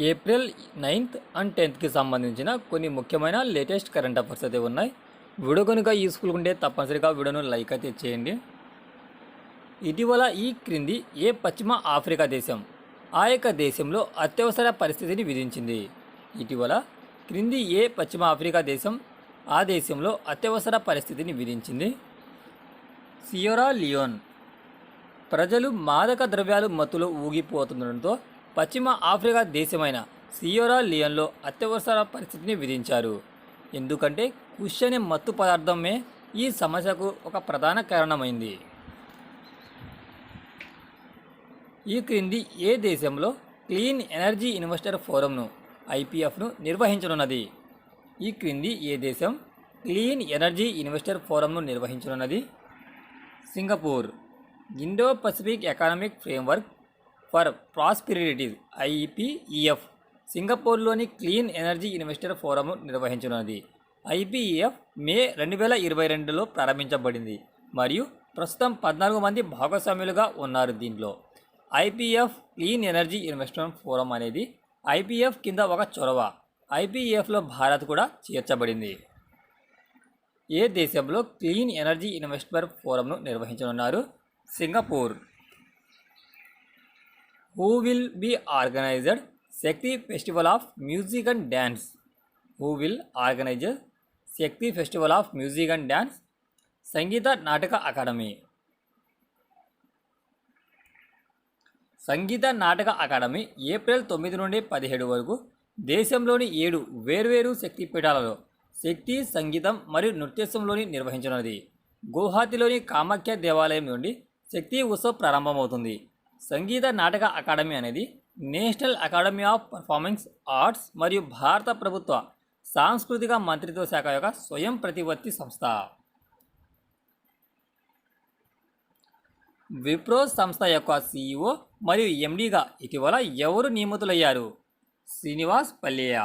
April 9th and 10th సంబంధించిన కొన్ని ముఖ్యమైన లేటెస్ట్ కరెంట్ అఫైర్స్ అయితే ఉన్నాయి. వీడియో కనుక యూస్ఫుల్గా ఉంటే తప్పనిసరిగా వీడియోను లైక్ అయితే చేయండి. ఇటీవల ఈ క్రింది ఏ పశ్చిమ ఆఫ్రికా దేశం ఆ యొక్క దేశంలో అత్యవసర పరిస్థితిని విధించింది? ఇటీవల క్రింది ఏ పశ్చిమ ఆఫ్రికా దేశం ఆ దేశంలో అత్యవసర పరిస్థితిని విధించింది? Sierra Leone. ప్రజలు మాదక ద్రవ్యాలు మత్తులో ఊగిపోతుండటంతో పశ్చిమ ఆఫ్రికా దేశమైన సియెరా లియోన్లో అత్యవసర పరిస్థితిని విధించారు. ఎందుకంటే కుష్ అనే మత్తు పదార్థమే ఈ సమస్యకు ఒక ప్రధాన కారణమైంది. ఈ క్రింది ఏ దేశంలో క్లీన్ ఎనర్జీ ఇన్వెస్టర్ ఫోరంను ఐపీఎఫ్ను నిర్వహించనున్నది? ఈ క్రింది ఏ దేశం క్లీన్ ఎనర్జీ ఇన్వెస్టర్ ఫోరంను నిర్వహించనున్నది? Singapore. Indo Pacific economic framework for prosperity IPEF సింగపూర్లోని క్లీన్ ఎనర్జీ ఇన్వెస్టర్ ఫోరంను నిర్వహించనున్నది. ఐపీఈఎఫ్ మే 2022లో ప్రారంభించబడింది మరియు ప్రస్తుతం 14 మంది భాగస్వాములుగా ఉన్నారు. దీంట్లో IPF clean energy investment forum అనేది ఐపీఎఫ్ కింద ఒక చొరవ. ఐపీఎఫ్లో భారత్ కూడా చేర్చబడింది. ఏ దేశంలో క్లీన్ ఎనర్జీ ఇన్వెస్ట్మెంట్ ఫోరంను నిర్వహించనున్నారు? Singapore. Who will be organized Shakti festival of music and dance? Who will organize Shakti festival of music and dance? Sangeet Natak academy. Sangeetha Natak academy April 9 నుండి 17 వరకు దేశంలోని 7 వేర్వేరు శక్తి పీఠాలలో శక్తి, సంగీతం మరియు నృత్యోత్సవంలోని నిర్వహించనున్నది. గువాహతిలోని కామాఖ్య దేవాలయం నుండి శక్తి ఉత్సవ్ ప్రారంభమవుతుంది. సంగీత నాటక అకాడమీ అనేది national academy of performing arts మరియు భారత ప్రభుత్వ సాంస్కృతిక మంత్రిత్వ శాఖ యొక్క స్వయం ప్రతిపత్తి సంస్థ. విప్రో సంస్థ యొక్క సీఈఓ మరియు ఎండీగా ఇటీవల ఎవరు నియమితులయ్యారు? శ్రీనివాస్ పల్లియా.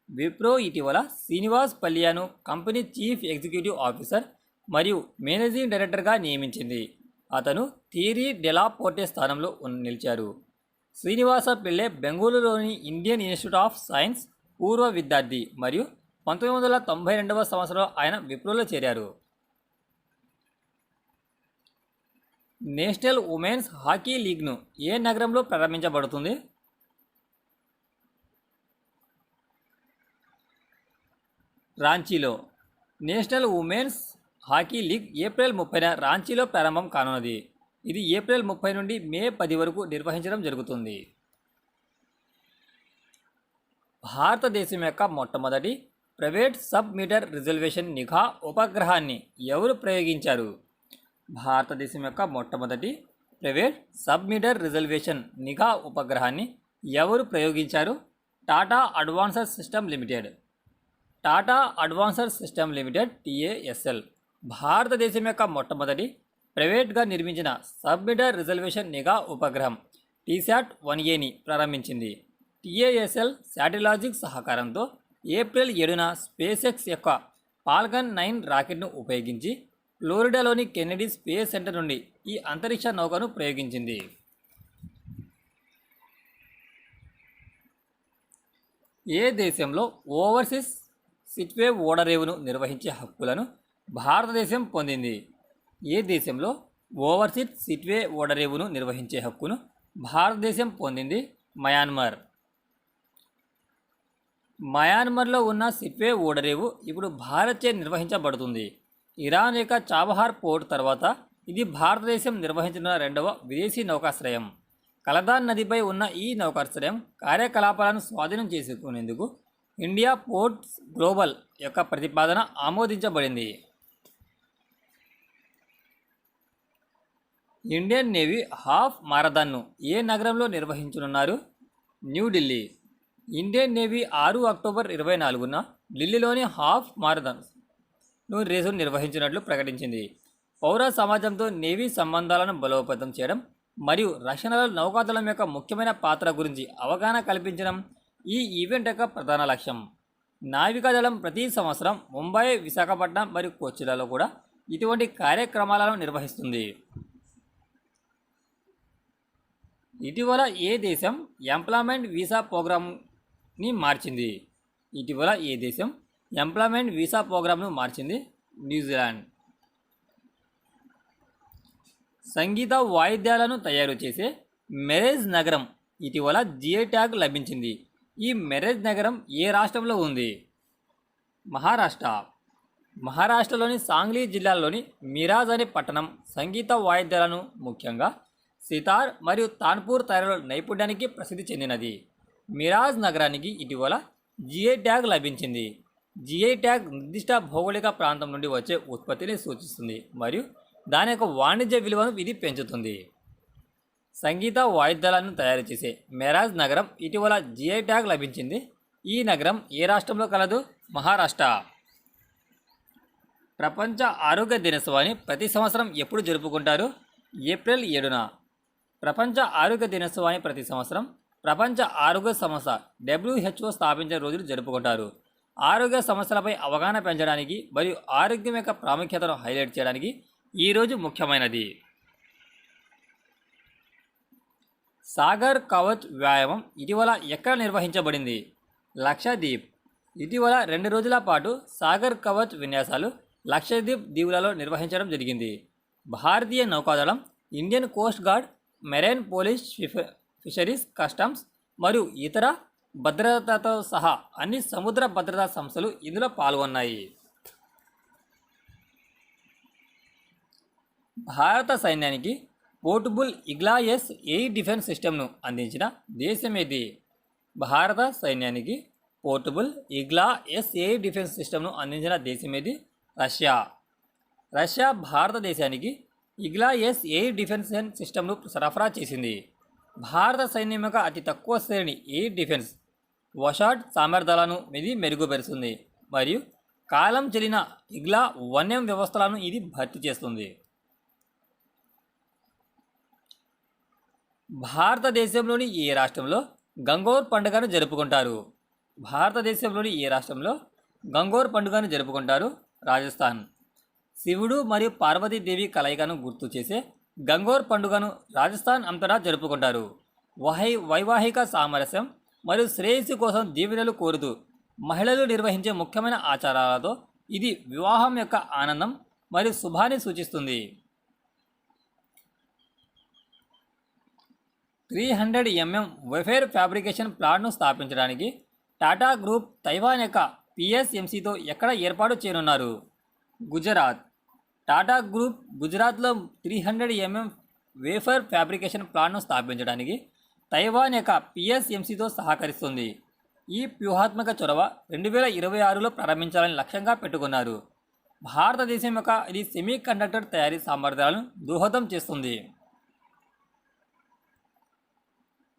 విప్రో ఇటీవల శ్రీనివాస్ పల్లియాను కంపెనీ చీఫ్ ఎగ్జిక్యూటివ్ ఆఫీసర్ మరియు మేనేజింగ్ డైరెక్టర్గా నియమించింది. అతను థియరీ డెలాపోర్టే స్థానంలో నిలిచారు. శ్రీనివాస పిల్లే బెంగళూరులోని ఇండియన్ ఇన్స్టిట్యూట్ ఆఫ్ సైన్స్ పూర్వ విద్యార్థి మరియు 1992వ సంవత్సరంలో ఆయన విప్రోలో చేరారు. నేషనల్ ఉమెన్స్ హాకీ లీగ్ను ఏ నగరంలో ప్రారంభించబడుతుంది? రాంచీలో. National women's hockey league April 30న రాంచీలో ప్రారంభం కానున్నది. ఇది ఏప్రిల్ 30 నుండి మే 10 వరకు నిర్వహించడం జరుగుతుంది. భారతదేశం యొక్క మొట్టమొదటి ప్రైవేట్ సబ్ మీటర్ రిజర్వేషన్ నిఘా ఉపగ్రహాన్ని ఎవరు ప్రయోగించారు? భారతదేశం యొక్క మొట్టమొదటి ప్రైవేట్ సబ్ మీటర్ రిజర్వేషన్ నిఘా ఉపగ్రహాన్ని ఎవరు ప్రయోగించారు? Tata advanced system limited. Tata advanced system limited TASL భారతదేశం యొక్క మొట్టమొదటి ప్రైవేట్గా నిర్మించిన సబ్ మీటర్ రిజర్వేషన్ నిఘా ఉపగ్రహం TSAT-1Aని ప్రారంభించింది. టీఏఎస్ఎల్ శాటిలాజిక్ సహకారంతో ఏప్రిల్ 7న స్పేస్ ఎక్స్ యొక్క ఫాల్కన్ 9 రాకెట్ను ఉపయోగించి ఫ్లోరిడాలోని కెన్నెడీ స్పేస్ సెంటర్ నుండి ఈ అంతరిక్ష నౌకను ప్రయోగించింది. ఏ దేశంలో ఓవర్సీస్ సిట్వేవ్ ఓడరేవును నిర్వహించే హక్కులను భారతదేశం పొందింది? ఏ దేశంలో ఓవర్సీస్ సిట్వే ఓడరేవును నిర్వహించే హక్కును భారతదేశం పొందింది? మయన్మార్. మయన్మార్లో ఉన్న సిట్వే ఓడరేవు ఇప్పుడు భారత్చే నిర్వహించబడుతుంది. ఇరాన్ యొక్క చాబహార్ పోర్ట్ తర్వాత ఇది భారతదేశం నిర్వహించిన 2వ విదేశీ నౌకాశ్రయం. కలదాన్ నదిపై ఉన్న ఈ నౌకాశ్రయం కార్యకలాపాలను స్వాధీనం చేసుకునేందుకు ఇండియా పోర్ట్స్ గ్లోబల్ యొక్క ప్రతిపాదన ఆమోదించబడింది. ఇండియన్ నేవీ హాఫ్ మారథాన్ను ఏ నగరంలో నిర్వహించనున్నారు? న్యూఢిల్లీ. ఇండియన్ నేవీ 6 అక్టోబర్ 24న ఢిల్లీలోని హాఫ్ మారథాన్ రేసును నిర్వహించినట్లు ప్రకటించింది. పౌర సమాజంతో నేవీ సంబంధాలను బలోపేతం చేయడం మరియు రక్షణలో నౌకాదళం యొక్క ముఖ్యమైన పాత్ర గురించి అవగాహన కల్పించడం ఈ ఈవెంట్ యొక్క ప్రధాన లక్ష్యం. నావికాదళం ప్రతి సంవత్సరం ముంబై, విశాఖపట్నం మరియు కొచ్చిలలో కూడా ఇటువంటి కార్యక్రమాలను నిర్వహిస్తుంది. ఇటీవల ఏ దేశం ఎంప్లాయ్మెంట్ వీసా ప్రోగ్రామ్ ప్రోగ్రామ్ని మార్చింది? ఇటీవల ఏ దేశం ఎంప్లాయ్మెంట్ వీసా ప్రోగ్రామ్ను మార్చింది? న్యూజిలాండ్. సంగీత వాయిద్యాలను తయారు చేసే మెరేజ్ నగరం ఇటీవల జిఐ ట్యాగ్ లభించింది. ఈ మెరేజ్ నగరం ఏ రాష్ట్రంలో ఉంది? మహారాష్ట్ర. మహారాష్ట్రలోని సాంగ్లీ జిల్లాలోని మిరాజ్ అనే పట్టణం సంగీత వాయిద్యాలను ముఖ్యంగా సితార్ మరియు తాన్పూర్ తయారీలో నైపుణ్యానికి ప్రసిద్ధి చెందినది. మిరాజ్ నగరానికి ఇటీవల జిఐ ట్యాగ్ లభించింది. జిఐ ట్యాగ్ నిర్దిష్ట భౌగోళిక ప్రాంతం నుండి వచ్చే ఉత్పత్తిని సూచిస్తుంది మరియు దాని యొక్క వాణిజ్య విలువను ఇది పెంచుతుంది. సంగీత వాయిద్యాలను తయారు చేసే మిరాజ్ నగరం ఇటీవల జిఐ ట్యాగ్ లభించింది. ఈ నగరం ఏ రాష్ట్రంలో కలదు? మహారాష్ట్ర. ప్రపంచ ఆరోగ్య దినోత్సవాన్ని ప్రతి సంవత్సరం ఎప్పుడు జరుపుకుంటారు? ఏప్రిల్ 7న. ప్రపంచ ఆరోగ్య దినోత్సవాన్ని ప్రతి సంవత్సరం ప్రపంచ ఆరోగ్య సంస్థ WHO స్థాపించిన రోజులు జరుపుకుంటారు. ఆరోగ్య సమస్యలపై అవగాహన పెంచడానికి మరియు ఆరోగ్యం యొక్క ప్రాముఖ్యతను హైలైట్ చేయడానికి ఈ రోజు ముఖ్యమైనది. సాగర్ కవచ్ వ్యాయామం ఇటీవల ఎక్కడ నిర్వహించబడింది? లక్షద్వీప్. ఇటీవల 2 రోజుల పాటు సాగర్ కవచ్ విన్యాసాలు లక్షద్వీప్ దీవులలో నిర్వహించడం జరిగింది. భారతీయ నౌకాదళం, Indian coast guard, marine police, fisheries, customs మరియు ఇతర భద్రతతో సహా అన్ని సముద్ర భద్రతా సంస్థలు ఇందులో పాల్గొన్నాయి. భారత సైన్యానికి పోర్టబుల్ ఇగ్లా ఎయిర్ డిఫెన్స్ సిస్టమ్ను అందించిన దేశమేది? భారత సైన్యానికి పోర్టబుల్ ఇగ్లా ఎయిర్ డిఫెన్స్ సిస్టమ్ను అందించిన దేశమేది? రష్యా. రష్యా భారతదేశానికి ఇగ్లా ఎయిర్ డిఫెన్స్ సిస్టమ్ను సరఫరా చేసింది. భారత సైన్యం యొక్క అతి తక్కువ శ్రేణి ఎయిర్ డిఫెన్స్ వషాట్ సామర్థ్యాలను ఇది మెరుగుపరుస్తుంది మరియు కాలం చెల్లిన ఇగ్లా వన్యం వ్యవస్థలను ఇది భర్తీ చేస్తుంది. భారతదేశంలోని ఏ రాష్ట్రంలో గంగోర్ పండుగను జరుపుకుంటారు? భారతదేశంలోని ఏ రాష్ట్రంలో గంగోర్ పండుగను జరుపుకుంటారు? రాజస్థాన్. శివుడు మరియు పార్వతీదేవి కలయికను గుర్తు చేసే గంగోర్ పండుగను రాజస్థాన్ అంతటా జరుపుకుంటారు. వైవాహిక సామరస్యం మరియు శ్రేయస్సు కోసం దీవెనలు కోరుతూ మహిళలు నిర్వహించే ముఖ్యమైన ఆచారాలతో ఇది వివాహం యొక్క ఆనందం మరియు శుభాన్ని సూచిస్తుంది. 300 mm వేఫర్ ఫ్యాబ్రికేషన్ ప్లాంట్ను స్థాపించడానికి టాటా గ్రూప్ తైవాన్ యొక్క PSMCతో ఎక్కడ ఏర్పాటు చేయనున్నారు? గుజరాత్. టాటా గ్రూప్ గుజరాత్లో 300 mm వేఫర్ ఫ్యాబ్రికేషన్ ప్లాంట్ను స్థాపించడానికి తైవాన్ యొక్క PSMCతో సహకరిస్తుంది. ఈ వ్యూహాత్మక చొరవ 2026లో ప్రారంభించాలని లక్ష్యంగా పెట్టుకున్నారు. భారతదేశం యొక్క ఇది సెమీ కండక్టర్ తయారీ సామర్థ్యాలను దోహదం చేస్తుంది.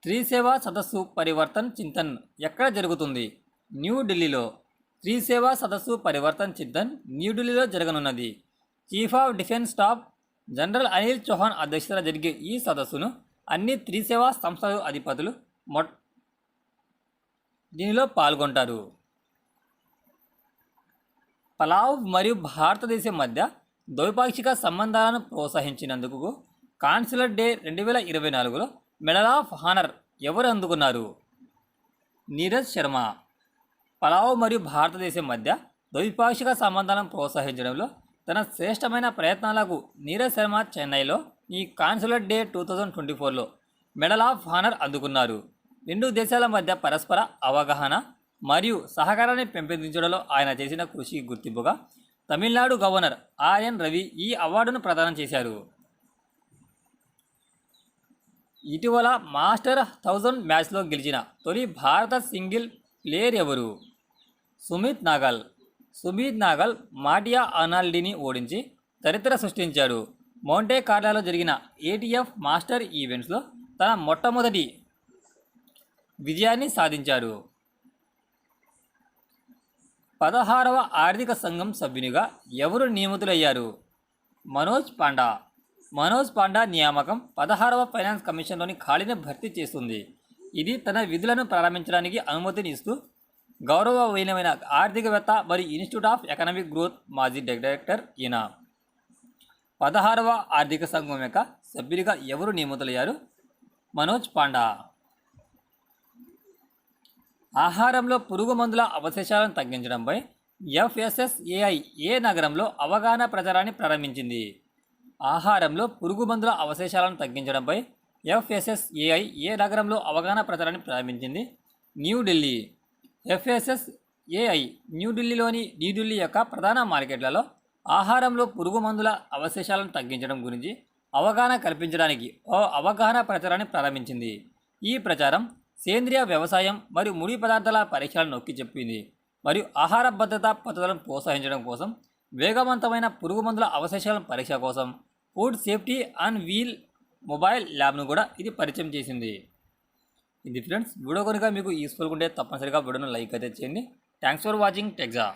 త్రిసేవా సదస్సు పరివర్తన్ చింతన్ ఎక్కడ జరుగుతుంది? న్యూఢిల్లీలో. త్రిసేవా సదస్సు పరివర్తన్ చింతన్ న్యూఢిల్లీలో జరగనున్నది. Chief of defence staff general Anil Chauhan అధ్యక్షతన జరిగే ఈ సదస్సును అన్ని త్రిసేవా సంస్థల అధిపతులు దీనిలో పాల్గొంటారు. పలావ్ మరియు భారతదేశం మధ్య ద్వైపాక్షిక సంబంధాలను ప్రోత్సహించినందుకు కాన్సులర్ డే 2024లో మెడల్ ఆఫ్ హానర్ ఎవరు అందుకున్నారు? నీరజ్ శర్మ. పలావ్ మరియు భారతదేశం మధ్య ద్వైపాక్షిక సంబంధాలను ప్రోత్సహించడంలో తన శ్రేష్టమైన ప్రయత్నాలకు నీరజ్ శర్మ చెన్నైలో ఈ కాన్సులర్ డే 2024లో మెడల్ ఆఫ్ హానర్ అందుకున్నారు. 2 దేశాల మధ్య పరస్పర అవగాహన మరియు సహకారాన్ని పెంపొందించడంలో ఆయన చేసిన కృషికి గుర్తింపుగా తమిళనాడు గవర్నర్ RN రవి ఈ అవార్డును ప్రదానం చేశారు. ఇటీవల మాస్టర్ 1000 మ్యాచ్లో గెలిచిన తొలి భారత సింగిల్ ప్లేయర్ ఎవరు? సుమిత్ నాగల్. సుమిత్ నాగల్ మాటియా అర్నాల్డీని ఓడించి చరిత్ర సృష్టించాడు. మోంటే కార్లోలో జరిగిన ATF మాస్టర్ ఈవెంట్స్లో తన మొట్టమొదటి విజయాన్ని సాధించాడు. 16వ ఆర్థిక సంఘం సభ్యునిగా ఎవరు నియమితులయ్యారు? మనోజ్ పాండా. మనోజ్ పాండా నియామకం 16వ ఫైనాన్స్ కమిషన్లోని ఖాళీని భర్తీ చేస్తుంది. ఇది తన విధులను ప్రారంభించడానికి అనుమతిని ఇస్తూ గౌరవనీయమైన ఆర్థికవేత్త మరియు ఇన్స్టిట్యూట్ ఆఫ్ ఎకనామిక్ గ్రోత్ మాజీ డైరెక్టర్ ఈయన. 16వ ఆర్థిక సంఘం యొక్క సభ్యుడిగా ఎవరు నియమితులయ్యారు? మనోజ్ పాండా. ఆహారంలో పురుగు మందుల అవశేషాలను తగ్గించడంపై ఎఫ్ఎస్ఎస్ఏఐ ఏ నగరంలో అవగాహన ప్రచారాన్ని ప్రారంభించింది? ఆహారంలో పురుగు మందుల అవశేషాలను తగ్గించడంపై ఎఫ్ఎస్ఎస్ఏఐ ఏ నగరంలో అవగాహన ప్రచారాన్ని ప్రారంభించింది? న్యూఢిల్లీ. ఎఫ్ఎస్ఎస్ఏఐ న్యూఢిల్లీ యొక్క ప్రధాన మార్కెట్లలో ఆహారంలో పురుగు మందుల అవశేషాలను తగ్గించడం గురించి అవగాహన కల్పించడానికి ఓ అవగాహన ప్రచారాన్ని ప్రారంభించింది. ఈ ప్రచారం సేంద్రియ వ్యవసాయం మరియు ముడి పదార్థాల పరీక్షలను నొక్కి చెప్పింది మరియు ఆహార భద్రతా పద్ధతులను ప్రోత్సహించడం కోసం వేగవంతమైన పురుగు మందుల అవశేషాల పరీక్ష కోసం food safety on wheel mobile ల్యాబ్ను కూడా ఇది పరిచయం చేసింది. ఇది ఫ్రెండ్స్, వీడియో కనుక మీకు యూస్ఫుల్గా ఉంటే తప్పనిసరిగా వీడియోను లైక్ అయితే చేయండి. Thanks for watching టెక్జా.